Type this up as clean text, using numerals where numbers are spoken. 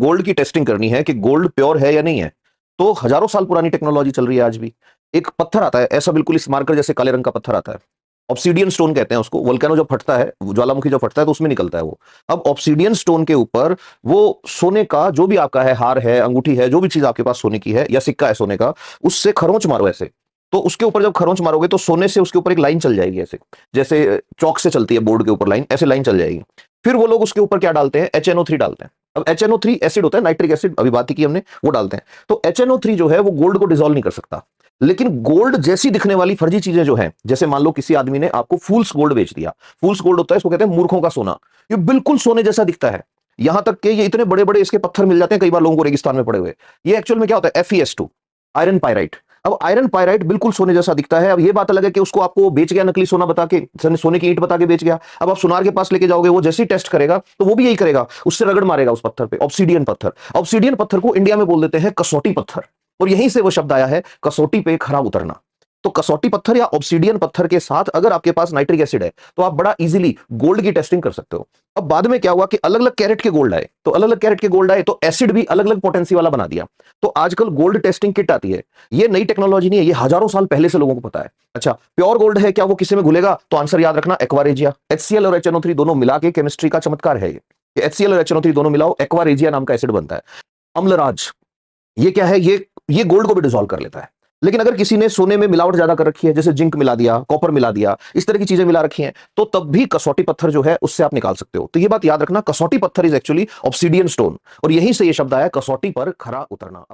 Gold की testing करनी है कि गोल्ड प्योर है या नहीं है, तो हजारों साल पुरानी टेक्नोलॉजी चल रही है आज भी। एक पत्थर आता है ऐसा बिल्कुल इस मार्कर जैसे काले रंग का पत्थर आता है, ऑब्सीडियन स्टोन कहते हैं उसको। वोल्केनो जब फटता है, ज्वालामुखी जब फटता है तो उसमें निकलता है वो। अब ऑब्सीडियन स्टोन के ऊपर वो सोने का जो भी आपका है, हार है, अंगूठी है, जो भी चीज आपके पास सोने की है या सिक्का है सोने का, उससे खरोंच मारो ऐसे, तो उसके ऊपर जब खरोंच मारोगे तो सोने से उसके ऊपर एक लाइन चल जाएगी ऐसे, जैसे चौक से चलती है बोर्ड के ऊपर लाइन, ऐसे लाइन चल जाएगी। फिर वो लोग उसके ऊपर क्या डालते हैं, HNO3 डालते हैं। अब HNO3 एसिड होता है, नाइट्रिक एसिड, अभी बात ही की हमने, वो डालते हैं। तो HNO3 जो है वो गोल्ड को डिसॉल्व नहीं कर सकता। लेकिन गोल्ड जैसी दिखने वाली फर्जी चीजें जो हैं, जैसे मान लो किसी आदमी ने आपको फूल्स गोल्ड बेच दिया। फूल्स गोल्ड होता है, इसको कहते हैं मूर्खों का सोना। ये बिल्कुल सोने जैसा दिखता है, यहां तक कि ये इतने बड़े बड़े इसके पत्थर मिल जाते हैं कई बार लोगों को रेगिस्तान में पड़े हुए। ये एक्चुअल में क्या होता है, FeS2, आयरन पायराइट। अब आयरन पायराइट बिल्कुल सोने जैसा दिखता है। अब ये बात अलग है कि उसको आपको बेच गया नकली सोना बता के, सोने की ईंट बता के बेच गया। अब आप सुनार के पास लेके जाओगे, वो जैसे ही टेस्ट करेगा तो वो भी यही करेगा, उससे रगड़ मारेगा उस पत्थर पे, ऑब्सीडियन पत्थर। ऑब्सीडियन पत्थर को इंडिया में बोल देते हैं कसौटी पत्थर, और यहीं से वो शब्द आया है, कसौटी पे खरा उतरना। तो कसौटी पत्थर या ऑब्सीडियन पत्थर के साथ अगर आपके पास नाइट्रिक एसिड है तो आप बड़ा इजीली गोल्ड की टेस्टिंग कर सकते हो। अब बाद में क्या हुआ कि अलग अलग कैरेट के गोल्ड आए, तो अलग अलग कैरेट के गोल्ड आए तो एसिड भी अलग अलग पोटेंसी वाला बना दिया। तो आजकल गोल्ड टेस्टिंग किट आती है। ये नई टेक्नोलॉजी नहीं है, ये हजारों साल पहले से लोगों को पता है। अच्छा, प्योर गोल्ड है क्या वो किसी में घुलेगा? तो आंसर याद रखना, एक्वारेजिया। HCl और HNO3 दोनों मिला के केमिस्ट्री का चमत्कार है ये। HCl और HNO3 दोनों मिलाओ, एक्वारेजिया नाम का एसिड बनता है। अम्लराज, ये क्या है, ये गोल्ड को भी डिसॉल्व कर लेता है। लेकिन अगर किसी ने सोने में मिलावट ज्यादा कर रखी है, जैसे जिंक मिला दिया, कॉपर मिला दिया, इस तरह की चीजें मिला रखी हैं, तो तब भी कसौटी पत्थर जो है उससे आप निकाल सकते हो। तो ये बात याद रखना, कसौटी पत्थर इज एक्चुअली ऑब्सीडियन स्टोन, और यहीं से ये शब्द आया, कसौटी पर खरा उतरना।